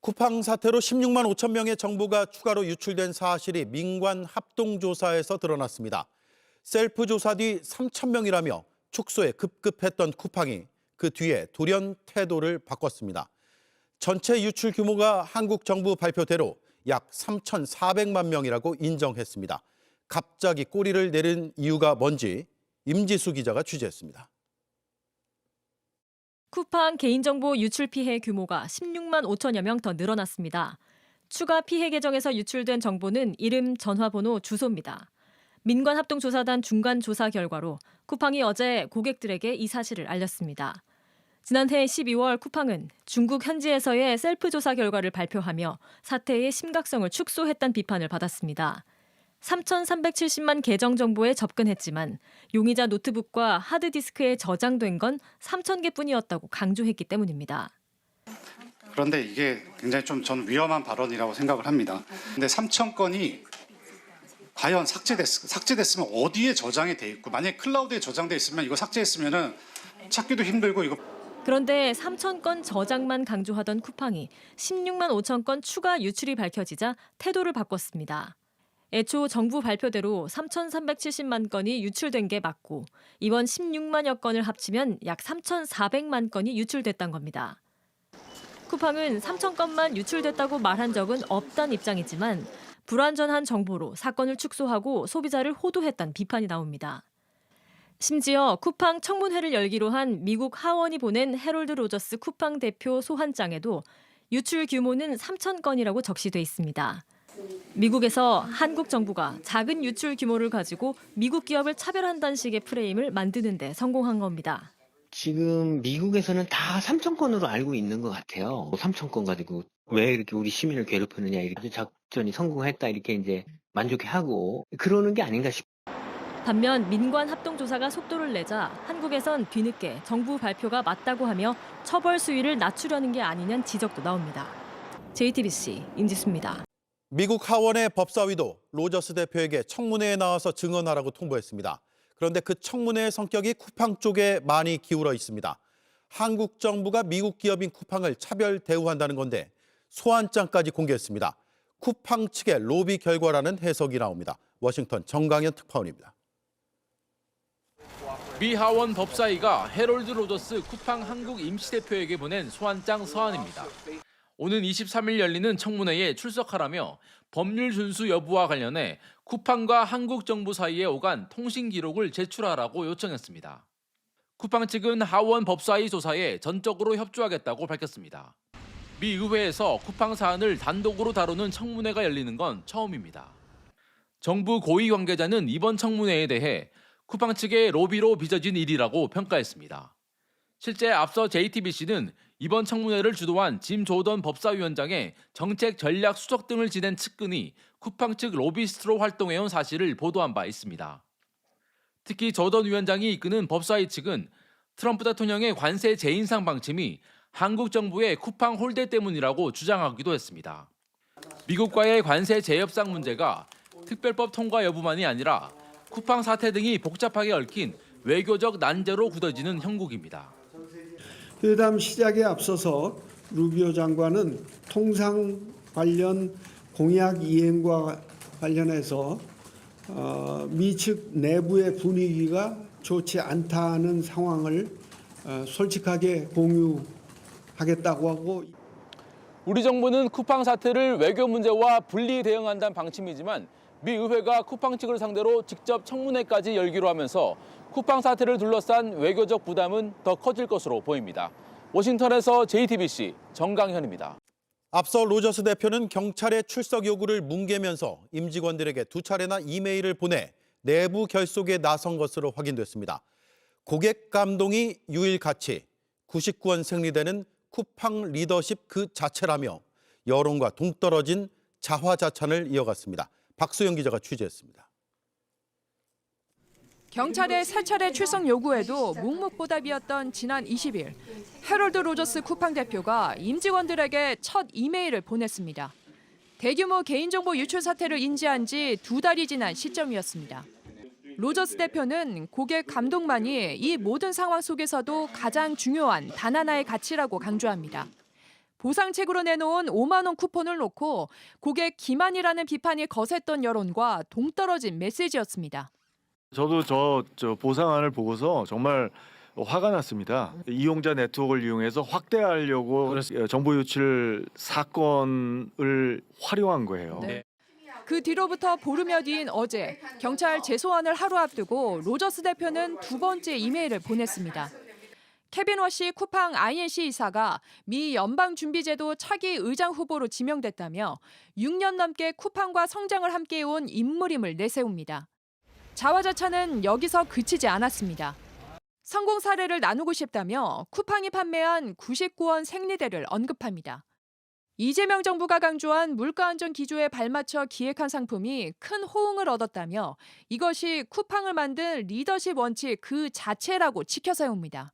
쿠팡 사태로 16만 5천 명의 정보가 추가로 유출된 사실이 민관 합동조사에서 드러났습니다. 셀프 조사 뒤 3천 명이라며 축소에 급급했던 쿠팡이 그 뒤에 돌연 태도를 바꿨습니다. 전체 유출 규모가 한국 정부 발표대로 약 3,400만 명이라고 인정했습니다. 갑자기 꼬리를 내린 이유가 뭔지 임지수 기자가 취재했습니다. 쿠팡 개인정보 유출 피해 규모가 16만 5천여 명 더 늘어났습니다. 추가 피해 계정에서 유출된 정보는 이름, 전화번호, 주소입니다. 민관합동조사단 중간 조사 결과로 쿠팡이 어제 고객들에게 이 사실을 알렸습니다. 지난해 12월 쿠팡은 중국 현지에서의 셀프 조사 결과를 발표하며 사태의 심각성을 축소했다는 비판을 받았습니다. 3,370만 계정 정보에 접근했지만 용의자 노트북과 하드디스크에 저장된 건 3,000개뿐이었다고 강조했기 때문입니다. 그런데 이게 굉장히 좀 전 위험한 발언이라고 생각을 합니다. 근데 3,000건이 과연 삭제됐으면 어디에 저장이 돼 있고, 만약에 클라우드에 저장돼 있으면 이거 삭제했으면은 찾기도 힘들고 이거. 그런데 3,000건 저장만 강조하던 쿠팡이 16만 5천 건 추가 유출이 밝혀지자 태도를 바꿨습니다. 애초 정부 발표대로 3,370만 건이 유출된 게 맞고 이번 16만여 건을 합치면 약 3,400만 건이 유출됐다는 겁니다. 쿠팡은 3,000건만 유출됐다고 말한 적은 없다는 입장이지만 불완전한 정보로 사건을 축소하고 소비자를 호도했다는 비판이 나옵니다. 심지어 쿠팡 청문회를 열기로 한 미국 하원이 보낸 해롤드 로저스 쿠팡 대표 소환장에도 유출 규모는 3,000건이라고 적시돼 있습니다. 미국에서 한국 정부가 작은 유출 규모를 가지고 미국 기업을 차별한다는 식의 프레임을 만드는 데 성공한 겁니다. 지금 미국에서는 다 3,000건으로 알고 있는 것 같아요. 3,000건 가지고 왜 이렇게 우리 시민을 괴롭히느냐, 이렇게 작전이 성공했다 이렇게 이제 만족해하고 그러는 게 아닌가 싶어요. 반면 민관 합동조사가 속도를 내자 한국에선 뒤늦게 정부 발표가 맞다고 하며 처벌 수위를 낮추려는 게 아니냐는 지적도 나옵니다. JTBC 임지수입니다. 미국 하원의 법사위도 로저스 대표에게 청문회에 나와서 증언하라고 통보했습니다. 그런데 그 청문회의 성격이 쿠팡 쪽에 많이 기울어 있습니다. 한국 정부가 미국 기업인 쿠팡을 차별 대우한다는 건데 소환장까지 공개했습니다. 쿠팡 측의 로비 결과라는 해석이 나옵니다. 워싱턴 정강현 특파원입니다. 미 하원 법사위가 해롤드 로저스 쿠팡 한국 임시대표에게 보낸 소환장 서한입니다. 오는 23일 열리는 청문회에 출석하라며 법률 준수 여부와 관련해 쿠팡과 한국 정부 사이에 오간 통신 기록을 제출하라고 요청했습니다. 쿠팡 측은 하원 법사위 조사에 전적으로 협조하겠다고 밝혔습니다. 미 의회에서 쿠팡 사안을 단독으로 다루는 청문회가 열리는 건 처음입니다. 정부 고위 관계자는 이번 청문회에 대해 쿠팡 측의 로비로 빚어진 일이라고 평가했습니다. 실제 앞서 JTBC는 이번 청문회를 주도한 짐 조던 법사위원장의 정책 전략 수석 등을 지낸 측근이 쿠팡 측 로비스트로 활동해온 사실을 보도한 바 있습니다. 특히 조던 위원장이 이끄는 법사위 측은 트럼프 대통령의 관세 재인상 방침이 한국 정부의 쿠팡 홀대 때문이라고 주장하기도 했습니다. 미국과의 관세 재협상 문제가 특별법 통과 여부만이 아니라 쿠팡 사태 등이 복잡하게 얽힌 외교적 난제로 굳어지는 형국입니다. 회담 시작에 앞서서 루비오 장관은 통상 관련 공약 이행과 관련해서 미 측 내부의 분위기가 좋지 않다는 상황을 솔직하게 공유하겠다고 하고, 우리 정부는 쿠팡 사태를 외교 문제와 분리 대응한다는 방침이지만 미 의회가 쿠팡 측을 상대로 직접 청문회까지 열기로 하면서 쿠팡 사태를 둘러싼 외교적 부담은 더 커질 것으로 보입니다. 워싱턴에서 JTBC 정강현입니다. 앞서 로저스 대표는 경찰의 출석 요구를 뭉개면서 임직원들에게 2차례나 이메일을 보내 내부 결속에 나선 것으로 확인됐습니다. 고객 감동이 유일 가치, 99원 생리되는 쿠팡 리더십 그 자체라며 여론과 동떨어진 자화자찬을 이어갔습니다. 박수영 기자가 취재했습니다. 경찰의 3차례 출석 요구에도 묵묵보답이었던 지난 20일, 해롤드 로저스 쿠팡 대표가 임직원들에게 첫 이메일을 보냈습니다. 대규모 개인정보 유출 사태를 인지한 지 2달이 지난 시점이었습니다. 로저스 대표는 고객 감동만이 이 모든 상황 속에서도 가장 중요한 단 하나의 가치라고 강조합니다. 보상책으로 내놓은 5만 원 쿠폰을 놓고 고객 기만이라는 비판이 거셌던 여론과 동떨어진 메시지였습니다. 저도 저 보상안을 보고서 정말 화가 났습니다. 이용자 네트워크를 이용해서 확대하려고 정보 유출 사건을 활용한 거예요. 네. 그 뒤로부터 보름여 뒤인 어제 경찰 재소환을 하루 앞두고 로저스 대표는 두 번째 이메일을 보냈습니다. 케빈 워시 쿠팡 INC 이사가 미 연방준비제도 차기 의장 후보로 지명됐다며 6년 넘게 쿠팡과 성장을 함께해온 인물임을 내세웁니다. 자화자찬은 여기서 그치지 않았습니다. 성공 사례를 나누고 싶다며 쿠팡이 판매한 99원 생리대를 언급합니다. 이재명 정부가 강조한 물가안전 기조에 발맞춰 기획한 상품이 큰 호응을 얻었다며 이것이 쿠팡을 만든 리더십 원칙 그 자체라고 치켜 세웁니다.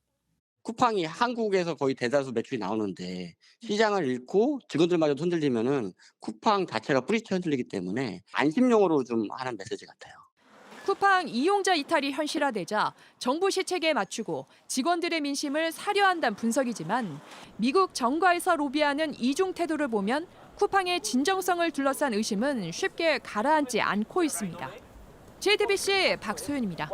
쿠팡이 한국에서 거의 대다수 매출이 나오는데 시장을 잃고 직원들마저 흔들리면은 쿠팡 자체가 뿌리쳐 흔들리기 때문에 안심용으로 좀 하는 메시지 같아요. 쿠팡 이용자 이탈이 현실화되자 정부 시책에 맞추고 직원들의 민심을 사려 한다는 분석이지만 미국 정가에서 로비하는 이중 태도를 보면 쿠팡의 진정성을 둘러싼 의심은 쉽게 가라앉지 않고 있습니다. JTBC 박소연입니다.